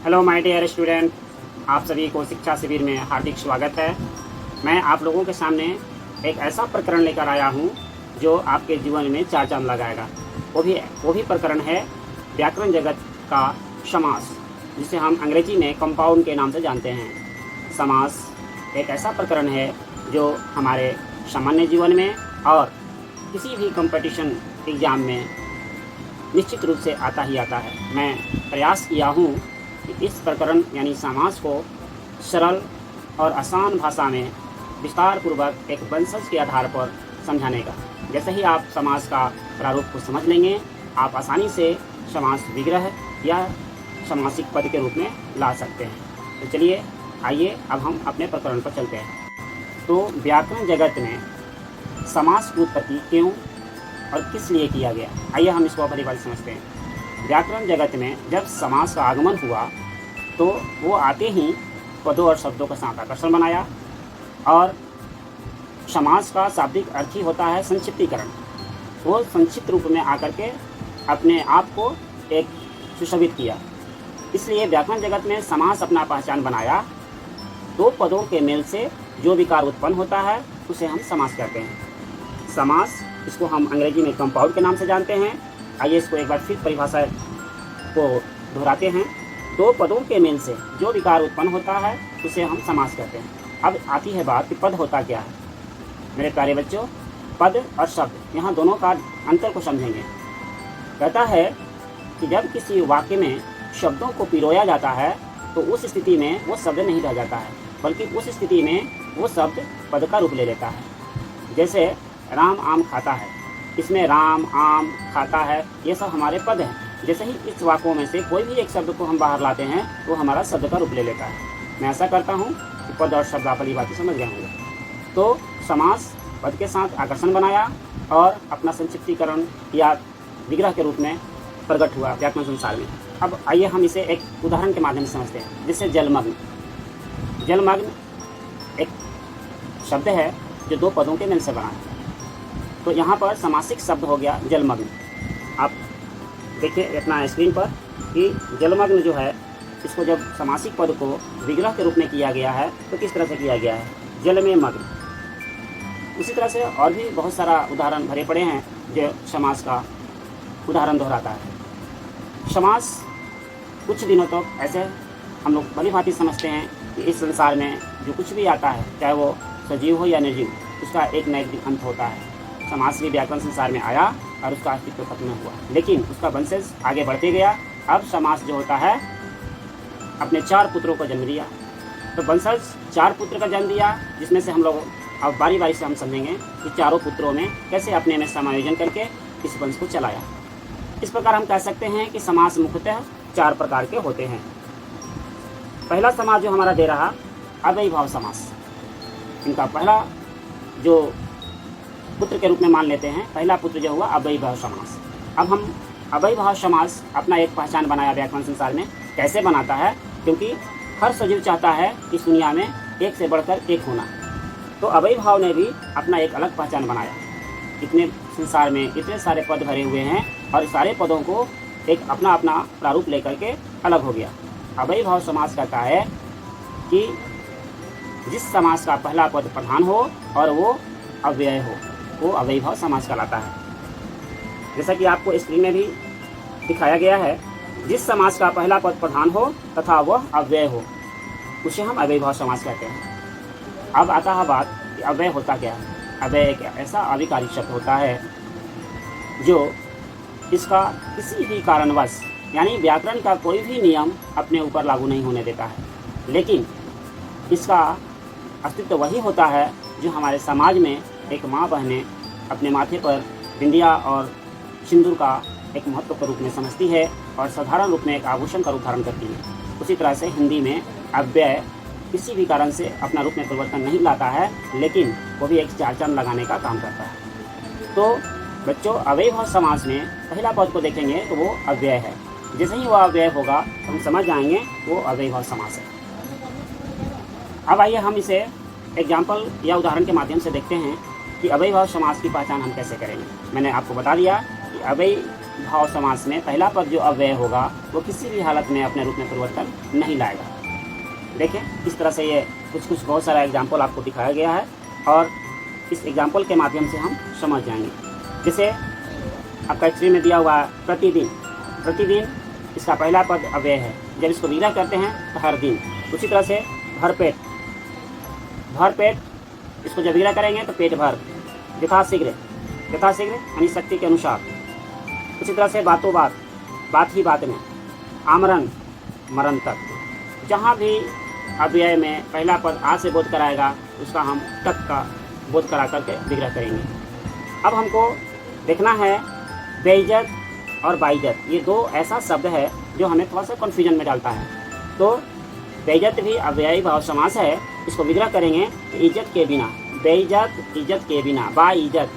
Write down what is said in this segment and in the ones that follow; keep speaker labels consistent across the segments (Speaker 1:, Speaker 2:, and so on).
Speaker 1: Hello my dear student, आप सभी को शिक्षा शिविर में हार्दिक स्वागत है। मैं आप लोगों के सामने एक ऐसा प्रकरण लेकर आया हूं जो आपके जीवन में चार चांद लगाएगा। वो भी प्रकरण है व्याकरण जगत का समास, जिसे हम अंग्रेजी में कंपाउंड के नाम से जानते हैं। समास एक ऐसा प्रकरण है जो हमारे सामान्य जीवन में और किसी भी कंपटीशन एग्ज़ाम में निश्चित रूप से आता ही आता है। मैं प्रयास किया हूँ कि इस प्रकरण यानी समास को सरल और आसान भाषा में विस्तार पूर्वक एक वंशज के आधार पर समझाने का। जैसे ही आप समास का प्रारूप को समझ लेंगे, आप आसानी से समास विग्रह या समासिक पद के रूप में ला सकते हैं। तो चलिए आइए अब हम अपने प्रकरण पर चलते हैं। तो व्याकरण जगत में समास की उत्पत्ति क्यों और किस लिए किया गया, आइए हम इसको परिभाषित समझते हैं। व्याकरण जगत में जब समास का आगमन हुआ तो वो आते ही पदों और शब्दों का साथ आकर्षण बनाया, और समास का शाब्दिक अर्थ ही होता है संक्षिप्तीकरण। वो संक्षिप्त रूप में आकर के अपने आप को एक सुशोभित किया। इसलिए व्याकरण जगत में समास अपना पहचान बनाया। दो पदों के मेल से जो विकार उत्पन्न होता है उसे हम समास कहते हैं। समास, इसको हम अंग्रेजी में कंपाउंड के नाम से जानते हैं। आइए इसको एक बार फिर परिभाषा को दोहराते हैं। दो पदों के मेल से जो विकार उत्पन्न होता है उसे हम समास कहते हैं। अब आती है बात कि पद होता क्या है। मेरे प्यारे बच्चों, पद और शब्द, यहाँ दोनों का अंतर को समझेंगे। कहता है कि जब किसी वाक्य में शब्दों को पिरोया जाता है तो उस स्थिति में वो शब्द नहीं रह जाता है, बल्कि उस स्थिति में वो शब्द पद का रूप ले लेता है। जैसे राम आम खाता है, इसमें राम आम खाता है, ये सब हमारे पद हैं। जैसे ही इस वाक्यों में से कोई भी एक शब्द को हम बाहर लाते हैं तो हमारा शब्द का रूप ले लेता है। मैं ऐसा करता हूँ कि पद और शब्द आप वाली बातें समझ गए होंगे। तो समास पद के साथ आकर्षण बनाया और अपना संक्षिप्तीकरण या विग्रह के रूप में प्रकट हुआ व्याकरण संसार में। अब आइए हम इसे एक उदाहरण के माध्यम से समझते हैं। जैसे जलमग्न। जलमग्न एक शब्द है जो दो पदों के मेल से बना है। तो यहाँ पर समासिक शब्द हो गया जलमग्न। आप देखिए अपना स्क्रीन पर कि जलमग्न जो है, इसको जब समासिक पद को विग्रह के रूप में किया गया है तो किस तरह से किया गया है, जल में मग्न। उसी तरह से और भी बहुत सारा उदाहरण भरे पड़े हैं जो समास का उदाहरण दोहराता है। समास कुछ दिनों तक ऐसे हम लोग भली भांति समझते हैं कि इस संसार में जो कुछ भी आता है, चाहे वो सजीव हो या निर्जीव, उसका एक न एक अंत होता है। समास भी व्याकरण संसार में आया और उसका अस्तित्व खत्म हुआ, लेकिन उसका वंशज आगे बढ़ते गया। अब समास जो होता है अपने चार पुत्रों को जन्म दिया। तो वंशज चार पुत्र का जन्म दिया, जिसमें से हम लोग अब बारी बारी से हम समझेंगे कि चारों पुत्रों में कैसे अपने में समायोजन करके इस वंश को चलाया। इस प्रकार हम कह सकते हैं कि समास मुख्यतः चार प्रकार के होते हैं। पहला समास जो हमारा दे रहा अव्ययीभाव समास। इनका पहला जो पुत्र के रूप में मान लेते हैं, पहला पुत्र जो हुआ अव्ययीभाव समास। अब हम अव्ययीभाव समास अपना एक पहचान बनाया व्याकरण संसार में। कैसे बनाता है, क्योंकि हर सजीव चाहता है इस दुनिया में एक से बढ़कर एक होना। तो अव्ययीभाव ने भी अपना एक अलग पहचान बनाया। इतने संसार में इतने सारे पद भरे हुए हैं और सारे पदों को एक अपना अपना प्रारूप लेकर के अलग हो गया। अव्ययीभाव समास कहता है कि जिस समास का पहला पद प्रधान हो और वो अव्यय हो, वो अव्ययीभाव समास कहलाता है। जैसा कि आपको स्क्रीन में भी दिखाया गया है, जिस समास का पहला पद प्रधान हो तथा वह अव्यय हो, उसे हम अव्ययीभाव समास कहते हैं। अब आता है बात कि अव्यय होता क्या है। अव्यय एक ऐसा आधिकारिक शब्द होता है जो इसका किसी भी कारणवश, यानी व्याकरण का कोई भी नियम अपने ऊपर लागू नहीं होने देता है, लेकिन इसका अस्तित्व वही होता है जो हमारे समाज में एक माँ बहनें अपने माथे पर बिंदिया और सिंदूर का एक महत्व के रूप में समझती है और साधारण रूप में एक आभूषण का रूप धारण करती है। उसी तरह से हिंदी में अव्यय किसी भी कारण से अपना रूप में परिवर्तन नहीं लाता है, लेकिन वो भी एक चार चांद लगाने का काम करता है। तो बच्चों, अव्ययीभाव समास में पहला पद को देखेंगे तो वो अव्यय है। जैसे ही वो अव्यय होगा तो हम समझ जाएंगे वो अव्ययीभाव समास है। अब आइए हम इसे एग्जाम्पल या उदाहरण के माध्यम से देखते हैं कि अव्ययीभाव समास की पहचान हम कैसे करेंगे। मैंने आपको बता दिया कि अव्ययी भाव समास में पहला पद जो अव्यय होगा वो किसी भी हालत में अपने रूप में परिवर्तन नहीं लाएगा। देखिए इस तरह से ये कुछ बहुत सारा एग्जाम्पल आपको दिखाया गया है और इस एग्जाम्पल के माध्यम से हम समझ जाएंगे। जैसे आपका एक्सरी में दिया हुआ है प्रतिदिन, प्रतिदिन इसका पहला पद अव्यय है, जब इसको विग्रह करते हैं तो हर दिन। उसी तरह से भरपेट, भरपेट इसको जब विग्रह करेंगे तो पेट भर। यथाशीघ्र, यथाशीघ्र यानी शक्ति के अनुसार। उसी तरह से बातों बात, बात ही बात में। आमरण, मरण तक। जहाँ भी अव्यय में पहला पद आ से बोध कराएगा उसका हम तक का बोध करा करके विग्रह करेंगे। अब हमको देखना है बेइज्जत और बाइज्जत, ये दो ऐसा शब्द है जो हमें थोड़ा सा कन्फ्यूजन में डालता है। तो बेइज्जत भी अव्ययी भाव समास है, इसको विग्रह करेंगे इज्जत के बिना। बेइज्जत इज्जत के बिना, बाइज्जत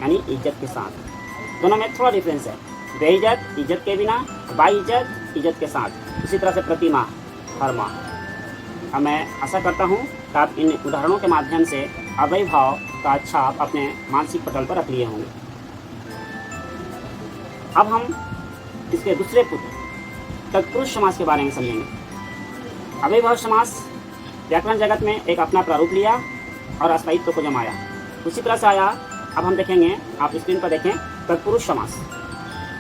Speaker 1: यानी इज्जत के साथ। दोनों में थोड़ा डिफरेंस है। बेइज्जत इज्जत के बिना, बाइज्जत इज्जत के साथ। इसी तरह से प्रति माह, हर माह। अब मैं आशा करता हूँ कि आप इन उदाहरणों के माध्यम से अव्ययी भाव का छाप अपने मानसिक पटल पर रख लिए होंगे। अब हम इसके दूसरे पुत्र तत्पुरुष समास के बारे में समझेंगे। अव्ययी भाव समास व्याकरण जगत में एक अपना प्रारूप लिया और स्थायित्व को जमाया। उसी तरह से आया। अब हम देखेंगे, आप स्क्रीन पर देखें, तत्पुरुष समास।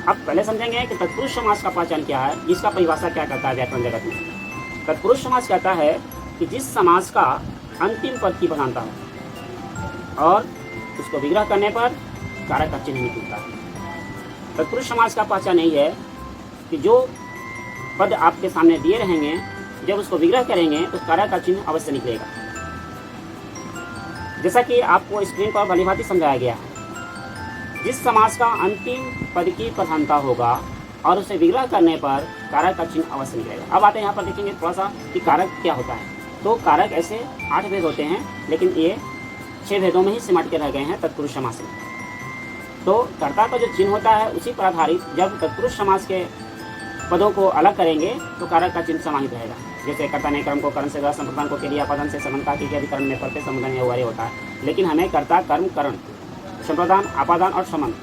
Speaker 1: अब पहले समझेंगे कि तत्पुरुष समास का पहचान क्या है, इसका परिभाषा क्या करता है व्याकरण जगत में। तत्पुरुष समास कहता है कि जिस समास का अंतिम पद की प्रधानता हो और उसको विग्रह करने पर कारक का चिन्ह निकलता है। तत्पुरुष समास का पहचान यही है कि जो पद आपके सामने दिए रहेंगे, जब उसको विग्रह करेंगे तो कारक का चिन्ह अवश्य निकलेगा। जैसा कि आपको स्क्रीन पर भलीभांति समझाया गया है, जिस समास का अंतिम पद की प्रधानता होगा और उसे विग्रह करने पर कारक का चिन्ह अवश्य निकलेगा। अब आते हैं यहाँ पर देखेंगे थोड़ा सा कि कारक क्या होता है। तो कारक ऐसे 8 भेद होते हैं, लेकिन ये 6 भेदों में ही सिमट के रह गए हैं तत्पुरुष समास में। तो कर्ता का जो चिन्ह होता है उसी पर आधारित जब तत्पुरुष समास के पदों को अलग करेंगे तो कारक का चिन्ह समाहित रहेगा। जैसे कर्ता ने कर्म को कर्ण से संप्रदान को क्रिया पदन से समानता की अधिकरण में प्रत्यय समुदाय व्यवहार्य होता है, लेकिन हमें कर्ता कर्म करण संप्रदान आपादान और समन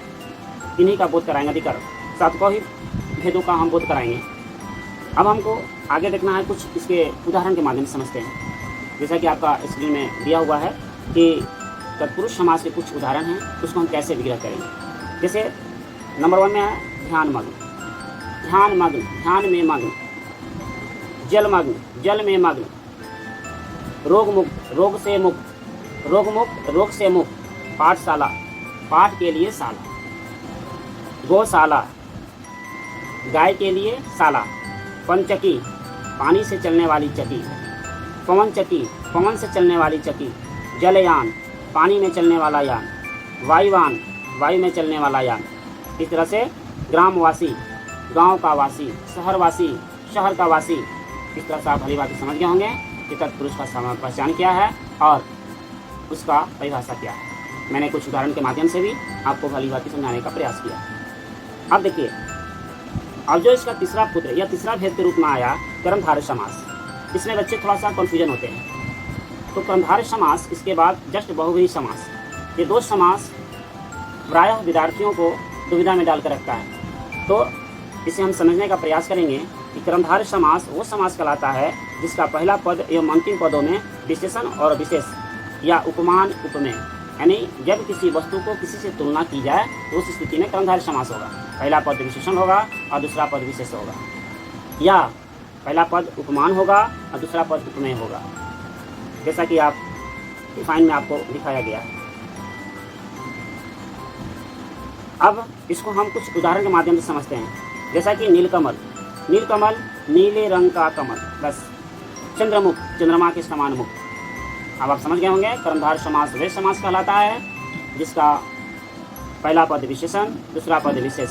Speaker 1: इन्हीं का बोध कराएंगे। अधिकरण 7 को ही भेदों का हम बोध कराएंगे। अब हमको आगे देखना है, कुछ इसके उदाहरण के माध्यम से समझते हैं। जैसा कि आपका स्क्रीन में दिया हुआ है कि तत्पुरुष समास के कुछ उदाहरण हैं, उसको हम कैसे विग्रह करेंगे। जैसे नंबर 1 में है ध्यान मग्न, ध्यान मग्न, ध्यान में मग्न। जल मग्न, जल में मग्न। रोग मुक्त, रोग से मुक्त, रोग मुक्त, रोग से मुक्त। पाठशाला, पाठ के लिए शाला। गौशाला, गाय के लिए शाला। पंचकी, पानी से चलने वाली चकी। पवन चकी, पवन से चलने वाली चकी। जलयान, पानी में चलने वाला यान। वायुवान, वायु में चलने वाला यान। इस तरह से ग्रामवासी, गांव का वासी। शहरवासी, शहर का वासी। इस तरह से आप भली बात समझ गए होंगे कि तत्पुरुष का पहचान क्या है और उसका परिभाषा क्या है। मैंने कुछ उदाहरण के माध्यम से भी आपको भली बात समझाने का प्रयास किया। अब देखिए, अब जो इसका तीसरा पुत्र या तीसरा भेद के रूप में आया कर्मधारय समास, इसमें बच्चे थोड़ा सा कन्फ्यूजन होते हैं। तो कर्मधारय समास, इसके बाद जस्ट बहुव्रीहि समास, ये दो समास प्रायः विद्यार्थियों को दुविधा में डालकर रखता है। तो इसे हम समझने का प्रयास करेंगे कि कर्मधारय समास वो समास कहलाता है जिसका पहला पद एवं अंतिम पदों में विशेषण और विशेष या उपमान उपमेय, यानी जब किसी वस्तु को किसी से तुलना की जाए तो उस स्थिति में कर्मधारय समास होगा। पहला पद विशेषण होगा और दूसरा पद विशेष होगा, या पहला पद उपमान होगा और दूसरा पद उपमेय होगा, जैसा कि आप डिफाइन में आपको दिखाया गया है। अब इसको हम कुछ उदाहरण के माध्यम से समझते हैं। जैसा कि नीलकमल, नीलकमल नीले रंग का कमल। बस चंद्रमुख, चंद्रमा के समान मुख। अब आप समझ गए होंगे कर्मधारय समास वे समास कहलाता है जिसका पहला पद विशेषण, दूसरा पद विशेष,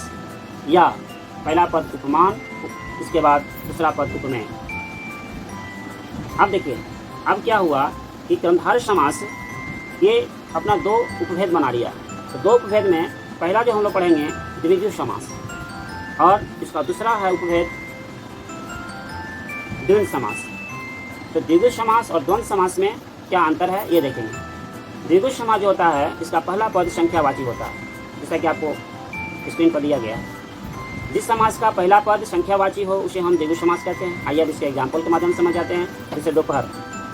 Speaker 1: या पहला पद उपमान, इसके बाद दूसरा पद उपमेय। अब देखिए, अब क्या हुआ कि कर्मधारय समास ये अपना 2 उपभेद बना लिया। तो 2 उपभेद में पहला जो हम लोग पढ़ेंगे द्विगु समास और इसका दूसरा है उपभेद द्वंद्व समास। तो द्विगु समास और द्वंद्व समास में क्या अंतर है ये देखेंगे। द्विगु समास जो होता है इसका पहला पद संख्यावाची होता है, जैसा कि आपको स्क्रीन पर दिया गया है। जिस समास का पहला पद संख्यावाची हो उसे हम द्विगु समास कहते हैं। आइए अब इसके एग्जाम्पल के माध्यम से समझ जाते हैं। जैसे दोपहर,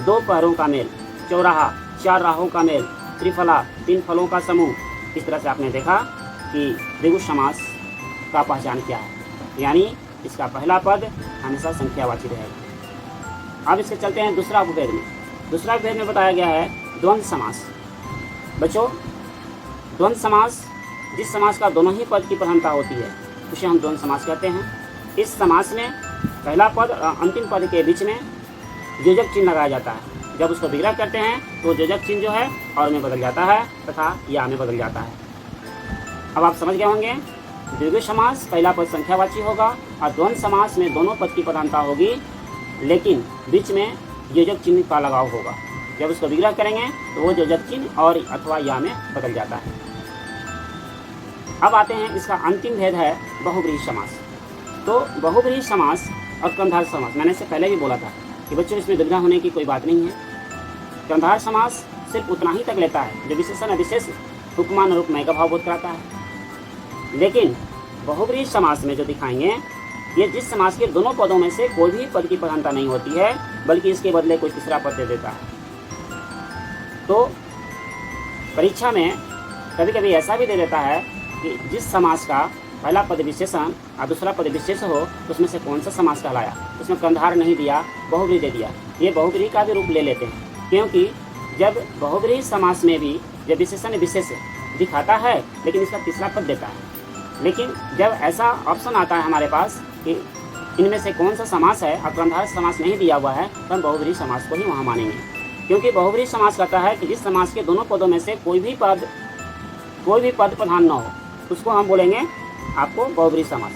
Speaker 1: दो पहरों का मेल, चौराहा, चार राहों का मेल, त्रिफला, तीन फलों का समूह। इस तरह से आपने देखा कि द्विगु समास का पहचान क्या है, यानी इसका पहला पद हमेशा संख्यावाची रहेगा। अब इसके चलते हैं दूसरा उपभेद में। दूसरा उपभेद में बताया गया है द्वंद्व समास। बच्चों, द्वंद्व समास जिस समास का दोनों ही पद की प्रधानता होती है उसे हम द्वंद्व समास कहते हैं। इस समास में पहला पद और अंतिम पद के बीच में योजक चिन्ह लगाया जाता है। जब उसको विग्रह करते हैं तो योजक चिन्ह जो है और में बदल जाता है तथा या में बदल जाता है। अब आप समझ गए होंगे, द्विगु समास पहला पद संख्यावाची होगा और द्वंद्व समास में दोनों पद की प्रधानता होगी, लेकिन बीच में योजक चिन्ह का लगाव होगा। जब उसको विग्रह करेंगे तो वो योजक चिन्ह और अथवा या में बदल जाता है। अब आते हैं, इसका अंतिम भेद है बहुव्रीहि समास। तो बहुव्रीहि समास और कर्णधार समास, मैंने इससे पहले भी बोला था कि बच्चों इसमें दुविधा होने की कोई बात नहीं है। कर्णधार समास सिर्फ उतना ही तक लेता है जो विशेषण विशेष उपमान और उपमेय का भाव बोध कराता है। लेकिन बहुव्रीहि समास में जो दिखाएंगे, ये जिस समास के दोनों पदों में से कोई भी पद की प्रधानता नहीं होती है, बल्कि इसके बदले कोई तीसरा पद दे देता है। तो परीक्षा में कभी कभी ऐसा भी दे देता है कि जिस समास का पहला पद विशेषण और दूसरा पद विशेष हो तो उसमें से कौन सा समास कहलाया, उसमें कर्णधार नहीं दिया, बहुव्रीहि दे दिया। ये बहुव्रीहि का भी रूप ले लेते हैं, क्योंकि जब बहुव्रीहि समास में भी जब विशेषण विशेष दिखाता है लेकिन इसका तीसरा पद देता है। लेकिन जब ऐसा ऑप्शन आता है हमारे पास कि इनमें से कौन सा समास है और कर्णधार समास नहीं दिया हुआ है, तो हम बहुव्रीहि समास को ही वहाँ मानेंगे। क्योंकि बहुव्रीहि समास कहता है कि जिस समास के दोनों पदों में से कोई भी पद प्रधान न हो, उसको हम बोलेंगे आपको बहुव्रीहि समास।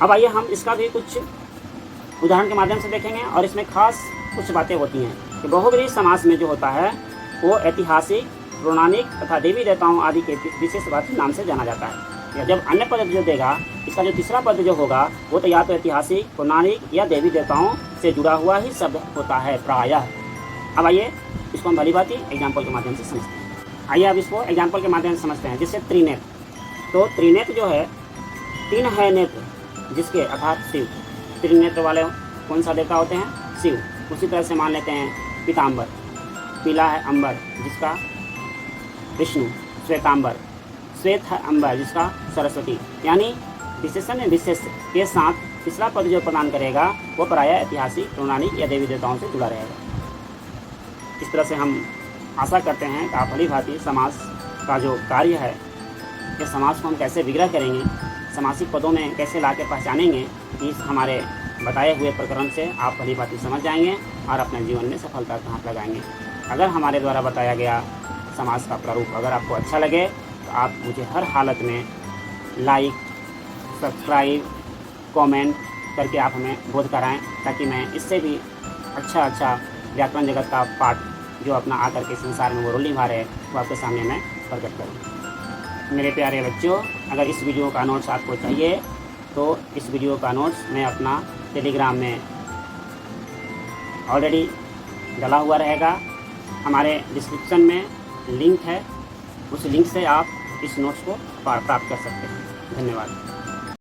Speaker 1: अब आइए हम इसका भी कुछ उदाहरण के माध्यम से देखेंगे, और इसमें खास कुछ बातें होती हैं कि बहुव्रीहि समास में जो होता है वो ऐतिहासिक, पौराणिक तथा देवी देवताओं आदि के विशेषवाची नाम से जाना जाता है। या जब अन्य पद जो देगा, इसका जो तीसरा पद जो होगा वो तो या तो ऐतिहासिक, पौराणिक या देवी देवताओं से जुड़ा हुआ ही शब्द होता है प्रायः। अब आइए इसको हम भली भांति एग्जाम्पल के माध्यम से समझते हैं। आइए अब इसको एग्जाम्पल के माध्यम से समझते हैं। जैसे त्रिनेत्र, तो त्रिनेत्र जो है, तीन है नेत्र जिसके, अर्थात शिव। त्रिनेत्र वाले कौन सा देवता होते हैं? शिव। उसी तरह से मान लेते हैं पीताम्बर, पीला है अंबर जिसका विष्णु। श्वेतांबर, श्वेत है अंबर जिसका सरस्वती। यानी विशेषण विशेष के साथ तीसरा पद जो प्रदान करेगा वो प्रायः ऐतिहासिक, पौराणिक या देवी देवताओं से जुड़ा रहेगा। इस तरह से हम आशा करते हैं कि आप भली भांति समास का जो कार्य है, ये समास को हम कैसे विग्रह करेंगे, समासिक पदों में कैसे ला के पहचानेंगे, इस हमारे बताए हुए प्रकरण से आप भली भांति समझ जाएंगे और अपने जीवन में सफलता का हाथ लगाएंगे। अगर हमारे द्वारा बताया गया समास का प्रारूप अगर आपको अच्छा लगे तो आप मुझे हर हालत में लाइक, सब्सक्राइब, कमेंट करके आप हमें बोध कराएं, ताकि मैं इससे भी अच्छा व्याकरण जगत का पाठ जो अपना आकर के संसार में वो रोल निभा रहे वो आपके सामने मैं प्रकट करूँ। मेरे प्यारे बच्चों, अगर इस वीडियो का नोट्स आपको चाहिए तो इस वीडियो का नोट्स मैं अपना टेलीग्राम में ऑलरेडी डाला हुआ रहेगा। हमारे डिस्क्रिप्शन में लिंक है, उस लिंक से आप इस नोट्स को प्राप्त कर सकते हैं। धन्यवाद।